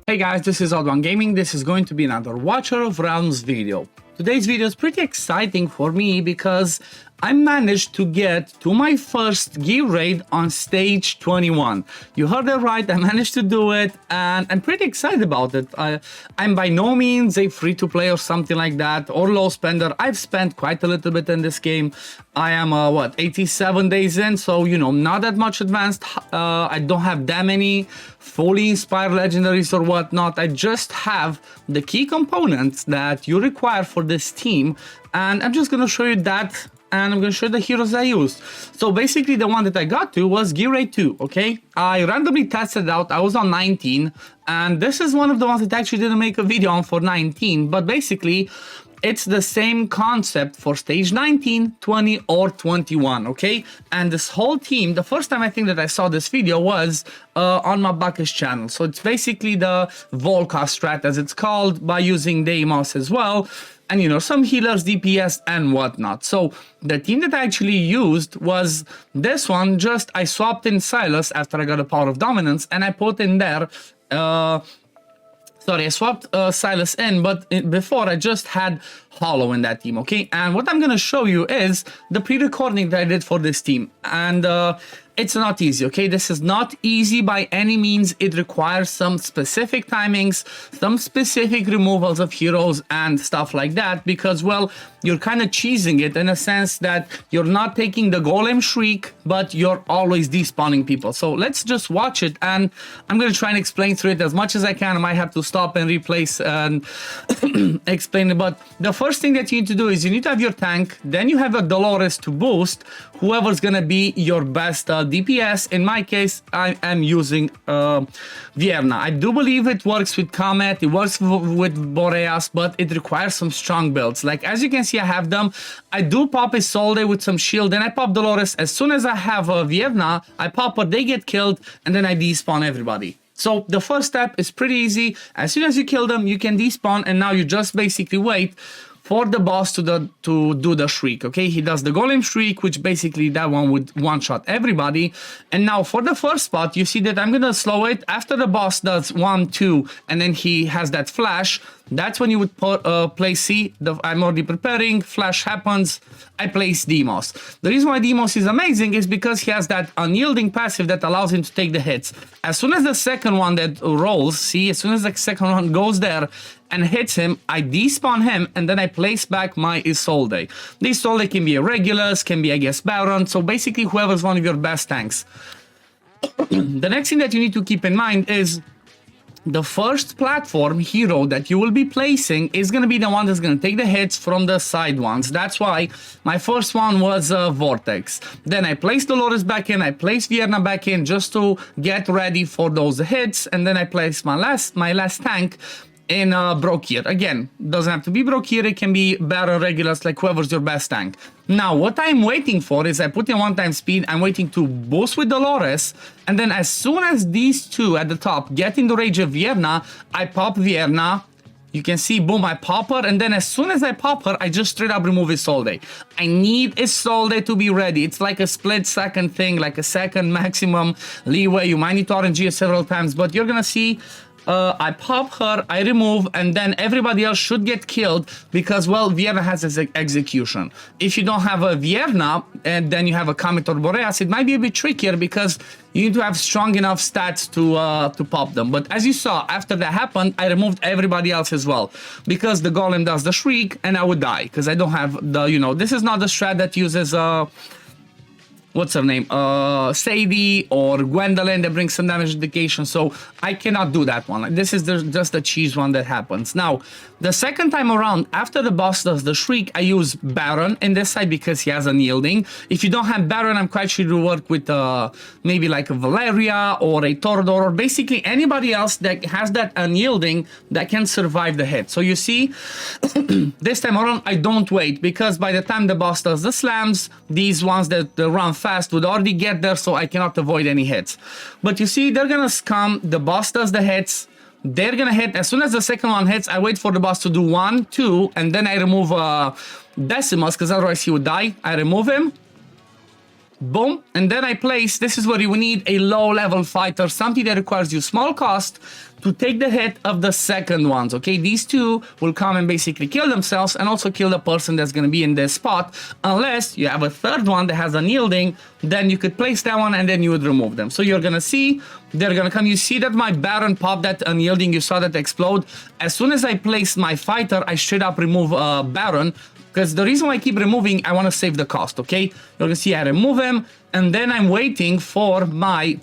Hey guys, this is OddOneGaming. This is going to be another Watcher of Realms video. Today's video is pretty exciting for me because I managed to get to my first gear raid on stage 21. You heard it right, I managed to do it and I'm pretty excited about it. I'm by no means a free-to-play or something like that or low spender. I've spent quite a little bit in this game. I am 87 days in, so you know, not that much advanced. I don't have that many fully inspired legendaries or whatnot. I just have the key components that you require for this team, and I'm just gonna show you that, and I'm gonna show you the heroes I used. So basically the one that I got to was Gear Raid 2, okay? I randomly tested it out. I was on 19, and this is one of the ones that I actually didn't make a video on for 19, but basically it's the same concept for stage 19, 20, or 21, okay? And this whole team, the first time I think that I saw this video was on my Bacchus channel. So it's basically the Volca strat, as it's called, by using Deimos as well. And, you know, some healers, DPS, and whatnot. So the team that I actually used was this one. Just I swapped in Silas after I got a Power of Dominance, and I put in there... Sorry, I swapped Silas in, but before I just had Hollow in that team, okay? And what I'm gonna show you is the pre-recording that I did for this team. And it's not easy, okay? This is not easy by any means. It requires some specific timings, some specific removals of heroes and stuff like that, because, well, you're kind of cheesing it in a sense that you're not taking the Golem Shriek, but you're always despawning people. So let's just watch it, and I'm gonna try and explain through it as much as I can. I might have to stop and replace and explain it, but the first thing that you need to do is you need to have your tank, then you have a Dolores to boost whoever's gonna be your best DPS. In my case, I am using Vierna. I do believe it works with Comet, it works with Boreas, but it requires some strong builds. Like, as you can see, I have them. I do pop a Solde with some shield, then I pop Dolores. As soon as I have Vierna, I pop her, they get killed, and then I despawn everybody. So the first step is pretty easy. As soon as you kill them, you can despawn, and now you just basically wait for the boss to do the Shriek, okay? He does the Golem Shriek, which basically that one would one-shot everybody. And now for the first spot, you see that I'm gonna slow it. After the boss does 1, 2, and then he has that flash, that's when you would place C. I'm already preparing, flash happens, I place Deimos. The reason why Deimos is amazing is because he has that unyielding passive that allows him to take the hits. As soon as the second one that rolls, see, as soon as the second one goes there and hits him, I despawn him, and then I place back my Isolde. The Isolde can be a Regulus, can be, I guess, Baron, so basically whoever's one of your best tanks. The next thing that you need to keep in mind is the first platform hero that you will be placing is going to be the one that's going to take the hits from the side ones. That's why my first one was Vortex. Then I placed Dolores back in, I placed Vierna back in just to get ready for those hits, and then I placed my last tank in Brokir. Again, doesn't have to be Brokir, it can be Baron, Regulus, like whoever's your best tank. Now, what I'm waiting for is I put in 1 time speed, I'm waiting to boost with Dolores, and then as soon as these two at the top get in the rage of Vierna, I pop Vierna. You can see, boom, I pop her, and then as soon as I pop her, I just straight up remove Isolde. I need Isolde to be ready. It's like a split-second thing, like a second maximum leeway. You might need to RNG it several times, but you're gonna see I pop her, I remove, and then everybody else should get killed because, well, Vierna has his execution. If you don't have a Vierna and then you have a Comet or Boreas, it might be a bit trickier because you need to have strong enough stats to pop them. But as you saw, after that happened, I removed everybody else as well because the Golem does the Shriek and I would die because I don't have the, you know, this is not the strat that uses what's her name, Sadie or Gwendolyn that brings some damage indication, so I cannot do that one. This is just the cheese one that happens. Now, the second time around, after the boss does the Shriek, I use Baron in this side because he has unyielding. If you don't have Baron, I'm quite sure to work with maybe like a Valeria or a Torador or basically anybody else that has that unyielding that can survive the hit. So you see, this time around, I don't wait because by the time the boss does the slams, these ones that run fast would already get there, so I cannot avoid any hits. But you see, they're gonna scum, the boss does the hits, they're gonna hit. As soon as the second one hits, I wait for the boss to do 1, 2, and then I remove Decimus, because otherwise he would die. I remove him, Boom. And then I place, this is where you need a low level fighter, something that requires you small cost to take the hit of the second ones, okay? These two will come and basically kill themselves and also kill the person that's gonna be in this spot, unless you have a third one that has unyielding, then you could place that one and then you would remove them. So you're gonna see, they're gonna come, you see that my Baron popped that unyielding, you saw that explode. As soon as I place my fighter, I straight up remove Baron, because the reason why I keep removing, I wanna save the cost, okay? You're gonna see I remove him, and then I'm waiting for my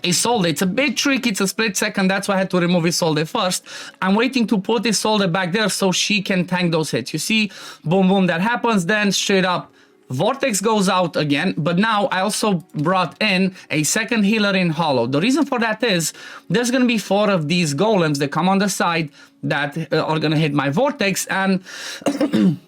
Isolde. It's a bit tricky, it's a split second, that's why I had to remove Isolde first. I'm waiting to put Isolde back there so she can tank those hits. You see, boom, boom, that happens, then straight up, Vortex goes out again, but now I also brought in a second healer in Hollow. The reason for that is, there's gonna be 4 of these golems that come on the side that are gonna hit my Vortex, and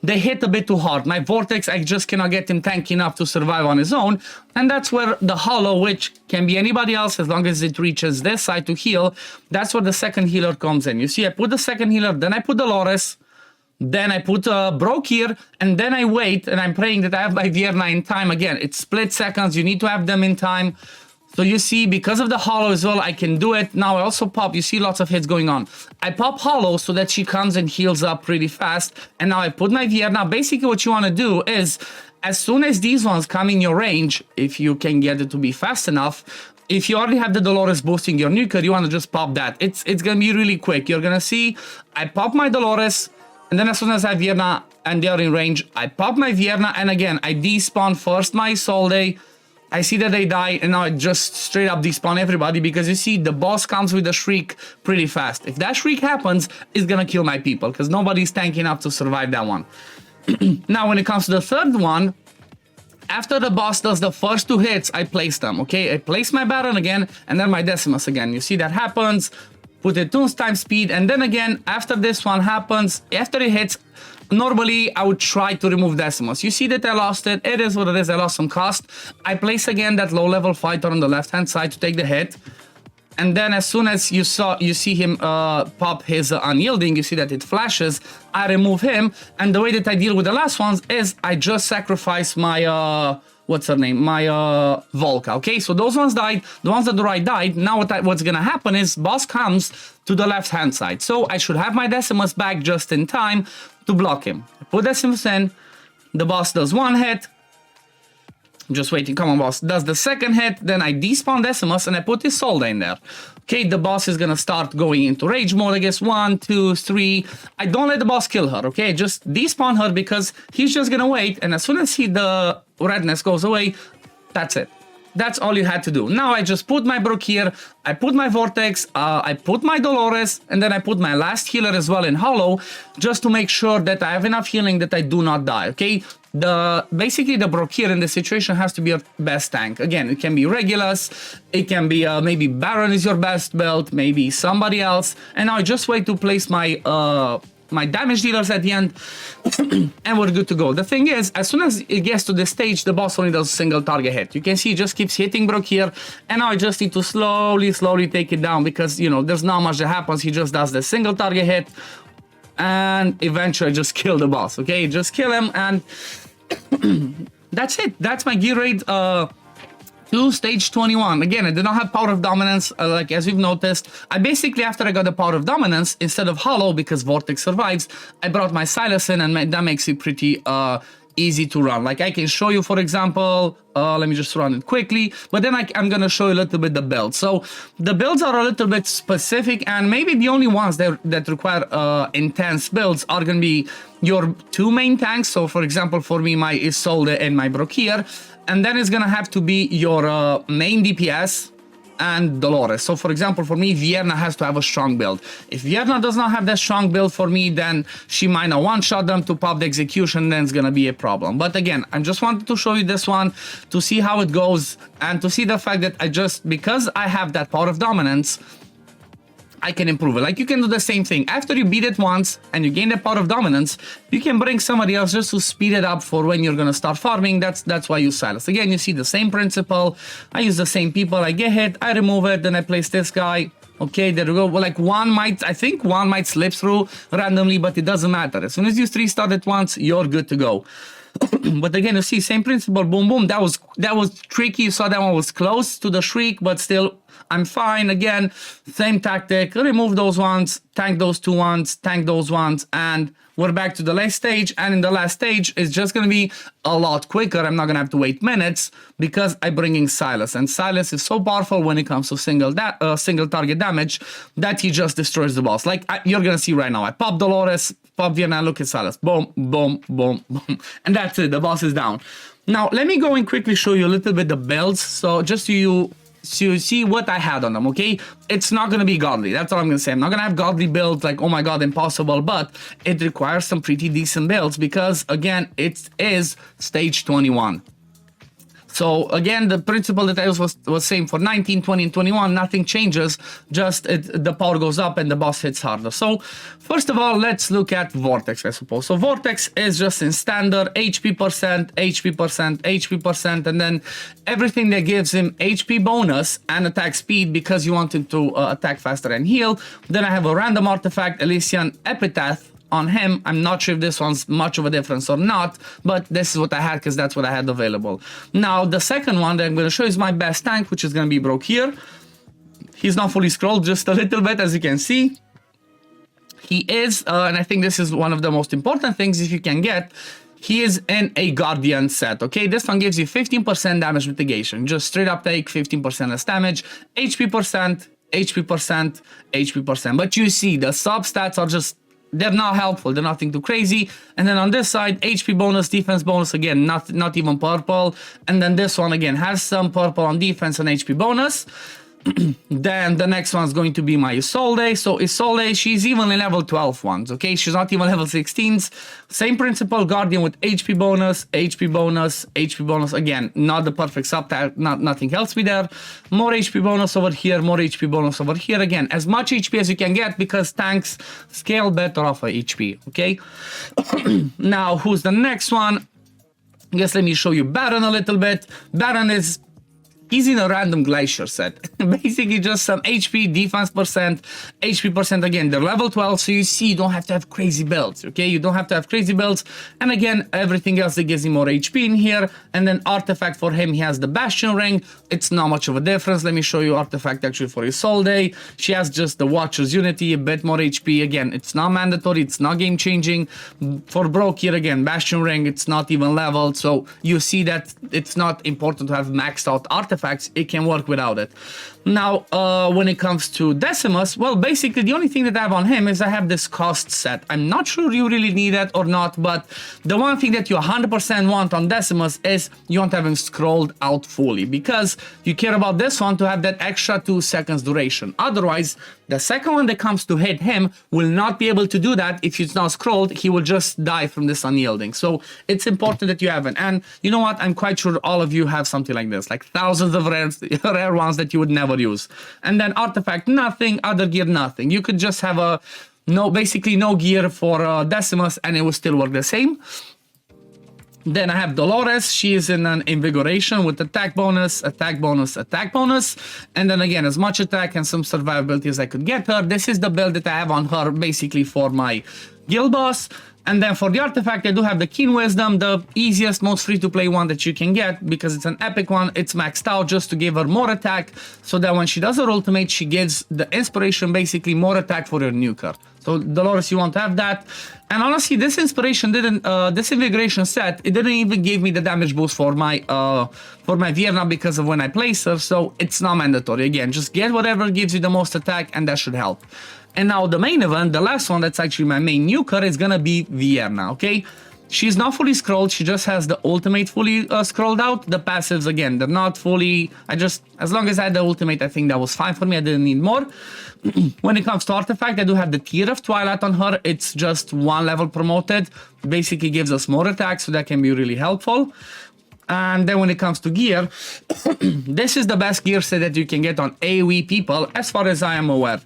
they hit a bit too hard. My Vortex, I just cannot get him tanky enough to survive on his own, and that's where the Hollow, which can be anybody else as long as it reaches this side to heal, that's where the second healer comes in. You see, I put the second healer, then I put Dolores, then I put Broke here, and then I wait, and I'm praying that I have my Vierna in time. Again, it's split seconds, you need to have them in time. So you see, because of the Hollow as well, I can do it. Now I also pop, you see lots of hits going on. I pop Hollow so that she comes and heals up pretty fast. And now I put my Vierna. Basically what you want to do is, as soon as these ones come in your range, if you can get it to be fast enough, if you already have the Dolores boosting your nuker, you want to just pop that. It's going to be really quick. You're going to see, I pop my Dolores, and then as soon as I have Vierna and they are in range, I pop my Vierna, and again, I despawn first my Isolde. I see that they die, and now I just straight up despawn everybody, because you see, the boss comes with a Shriek pretty fast. If that Shriek happens, it's gonna kill my people, because nobody's tanky enough to survive that one. Now, when it comes to the third one, after the boss does the first 2 hits, I place them, okay? I place my Baron again, and then my Decimus again. You see that happens. Put it 2 times speed, and then again, after this one happens, after it hits, normally I would try to remove Decimus. You see that I lost it, it is what it is, I lost some cost. I place again that low level fighter on the left hand side to take the hit. And then as soon as you see him pop his unyielding, you see that it flashes, I remove him, and the way that I deal with the last ones is I just sacrifice my what's her name? My Volca, okay? So those ones died, the ones that the right died. Now what's gonna happen is boss comes to the left hand side. So I should have my Decimus back just in time to block him. I put Decimus in, the boss does 1 hit. I'm just waiting, come on boss. Does the second hit, then I despawn Decimus and I put Isolde in there. Okay, the boss is gonna start going into rage mode, I guess. 1, 2, 3. I don't let the boss kill her, okay? Just despawn her because he's just gonna wait, and as soon as the redness goes away, that's it. That's all you had to do. Now I just put my Brook here, I put my Vortex, I put my Dolores, and then I put my last healer as well in Hollow, just to make sure that I have enough healing that I do not die, okay? Basically the Brook here in this situation has to be your best tank. Again, it can be Regulus, it can be maybe Baron is your best build, maybe somebody else, and now I just wait to place my my damage dealers at the end, and we're good to go. The thing is, as soon as it gets to this stage, the boss only does a single target hit. You can see it just keeps hitting Brook here, and now I just need to slowly take it down, because, you know, there's not much that happens. He just does the single target hit, and eventually just kill the boss, okay? Just kill him, and that's it. That's my gear raid to stage 21. Again, I did not have Power of Dominance, like as you've noticed. I basically, after I got the Power of Dominance, instead of Hollow, because Vortex survives, I brought my Silas in, and that makes it pretty easy to run. Like, I can show you, for example, let me just run it quickly, but then I'm gonna show you a little bit the build. So the builds are a little bit specific, and maybe the only ones that require intense builds are gonna be your 2 main tanks. So for example, for me, my Isolde and my Brook here, and then it's gonna have to be your main DPS and Dolores. So for example, for me, Vierna has to have a strong build. If Vierna does not have that strong build for me, then she might not one-shot them to pop the execution, then it's gonna be a problem. But again, I just wanted to show you this one to see how it goes, and to see the fact that because I have that Power of Dominance, I can improve it. Like, you can do the same thing. After you beat it once and you gain the Power of Dominance, you can bring somebody else just to speed it up for when you're gonna start farming. That's why I use Silas. Again, you see the same principle. I use the same people. I get hit, I remove it, then I place this guy. Okay, there we go. Well, like, I think one might slip through randomly, but it doesn't matter. As soon as you 3-star it once, you're good to go. But again, you see, same principle, boom, boom. That was tricky. You saw that one was close to the shriek, but still, I'm fine. Again, same tactic. Remove those ones, tank those two ones, tank those ones, and we're back to the last stage. And in the last stage, it's just going to be a lot quicker. I'm not going to have to wait minutes because I'm bringing Silas. And Silas is so powerful when it comes to single target damage that he just destroys the boss. Like you're going to see right now. I pop Dolores, pop Vienna, look at Silas. Boom, boom, boom, boom. And that's it. The boss is down. Now, let me go and quickly show you a little bit the builds. So just so you see what I had on them, okay? It's not going to be godly. That's all I'm going to say. I'm not going to have godly builds like, oh my god, impossible. But it requires some pretty decent builds because, again, it is stage 21. So again, the principle that I was saying for 19, 20, and 21, nothing changes, just the power goes up and the boss hits harder. So first of all, let's look at Vortex, I suppose. So Vortex is just in standard HP percent, HP percent, HP percent, and then everything that gives him HP bonus and attack speed because you want him to attack faster and heal. Then I have a random artifact, Elysian Epitaph, on him. I'm not sure if this one's much of a difference or not, but this is what I had because that's what I had available. Now, the second one that I'm going to show is my best tank, which is going to be Broke here. He's not fully scrolled, just a little bit, as you can see. He is, and I think this is one of the most important things if you can get, he is in a Guardian set, okay? This one gives you 15% damage mitigation. Just straight up take 15% less damage, HP percent, HP percent, HP percent. But you see, the sub-stats are just, they're not helpful, they're nothing too crazy. And then on this side, HP bonus, defense bonus, again, not even purple. And then this one, again, has some purple on defense and HP bonus. Then the next one's going to be my Isolde. So Isolde, she's even in level 12 ones, okay? She's not even level 16s. Same principle, Guardian with HP bonus, HP bonus, HP bonus. Again, not the perfect sub-tag, nothing helps me there. More HP bonus over here, more HP bonus over here. Again, as much HP as you can get because tanks scale better off of HP, okay? Now, who's the next one? I guess let me show you Baron a little bit. Baron is... he's in a random glacier set. Basically just some HP, defense percent, HP percent. Again, they're level 12, so you see you don't have to have crazy builds, okay? You don't have to have crazy builds. And again, everything else that gives him more HP in here. And then artifact for him, he has the Bastion Ring. It's not much of a difference. Let me show you artifact actually for Isolde. She has just the Watcher's Unity, a bit more HP. Again, it's not mandatory, it's not game changing. For Broke here, again, Bastion Ring, it's not even leveled. So you see that it's not important to have maxed out artifacts. It can work without it. Now, when it comes to Decimus, well, basically the only thing that I have on him is I have this cost set. I'm not sure you really need it or not, but the one thing that you 100% want on Decimus is you want to have him scrolled out fully because you care about this one to have that extra 2 seconds duration. Otherwise, the second one that comes to hit him will not be able to do that if it's not scrolled. He will just die from this unyielding. So it's important that you have it. And you know what? I'm quite sure all of you have something like this, like thousands of rare ones that you would never use. And then artifact, nothing, other gear, nothing. You could just have basically no gear for Decimus and it will still work the same. Then I have Dolores. She is in an invigoration with attack bonus, attack bonus, attack bonus. And then again, as much attack and some survivability as I could get her. This is the build that I have on her basically for my guild boss. And then for the artifact, I do have the Keen Wisdom, the easiest, most free-to-play one that you can get because it's an epic one. It's maxed out just to give her more attack so that when she does her ultimate, she gives the inspiration, basically more attack for her nuker. So Dolores, you want to have that. And honestly, this inspiration didn't, this invigoration set, it didn't even give me the damage boost for my Vienna because of when I place her. So it's not mandatory. Again, just get whatever gives you the most attack and that should help. And now the main event, the last one that's actually my main nuker is gonna be Vienna, okay? She's not fully scrolled, she just has the ultimate fully scrolled out. The passives, again, they're not fully, as long as I had the ultimate, I think that was fine for me, I didn't need more. When it comes to artifact, I do have the Tear of Twilight on her, it's just 1 level promoted, basically gives us more attack, so that can be really helpful. And then when it comes to gear, this is the best gear set that you can get on AoE people, as far as I am aware.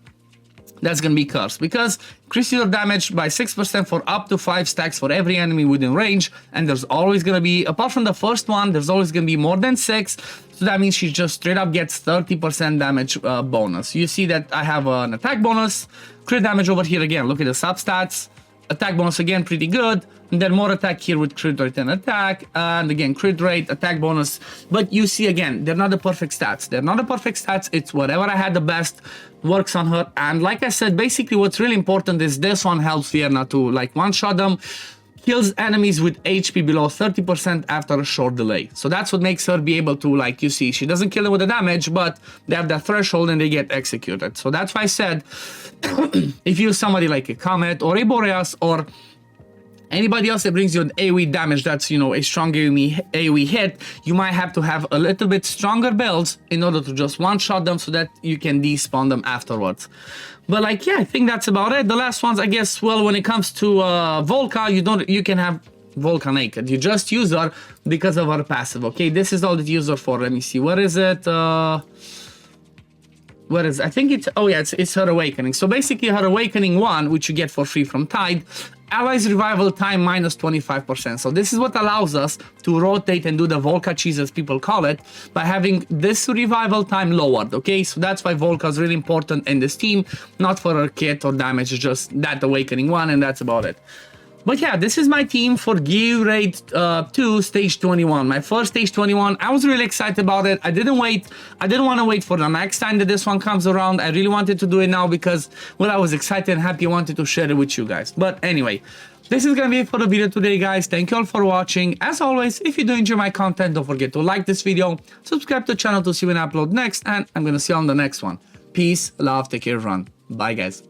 That's gonna be Curse, because increases your damage by 6% for up to 5 stacks for every enemy within range, and there's always gonna be, apart from the first one, there's always gonna be more than 6, so that means she just straight up gets 30% damage bonus. You see that I have an attack bonus, crit damage over here again, look at the substats, Attack bonus again, pretty good. And then more attack here with crit rate and attack. And again, crit rate, attack bonus. But you see, again, they're not the perfect stats. They're not the perfect stats. It's whatever I had the best works on her. And like I said, basically what's really important is this one helps Vierna to like one-shot them. Kills enemies with HP below 30% after a short delay. So that's what makes her be able to, like you see, she doesn't kill them with the damage, but they have that threshold and they get executed. So that's why I said, if you use somebody like a Comet or a Boreas or anybody else that brings you an AoE damage that's, you know, a strong AoE hit, you might have to have a little bit stronger builds in order to just one-shot them so that you can despawn them afterwards. But like, yeah, I think that's about it. The last ones, I guess, well, when it comes to Volca, you can have Volca naked. You just use her because of her passive, okay? This is all that you use her for. Let me see. Where is it? Where is it? I think it's, oh yeah, it's her Awakening. So basically her Awakening 1, which you get for free from Tide, allies revival time minus 25%. So this is what allows us to rotate and do the Volca cheese, as people call it, by having this revival time lowered, okay? So that's why Volca is really important in this team, not for her kit or damage, just that Awakening 1, and that's about it. But yeah, this is my team for Gear Raid 2 Stage 21. My first Stage 21. I was really excited about it. I didn't want to wait for the next time that this one comes around. I really wanted to do it now because, well, I was excited and happy. I wanted to share it with you guys. But anyway, this is going to be it for the video today, guys. Thank you all for watching. As always, if you do enjoy my content, don't forget to like this video, subscribe to the channel to see when I upload next, and I'm going to see you on the next one. Peace, love, take care, everyone. Bye, guys.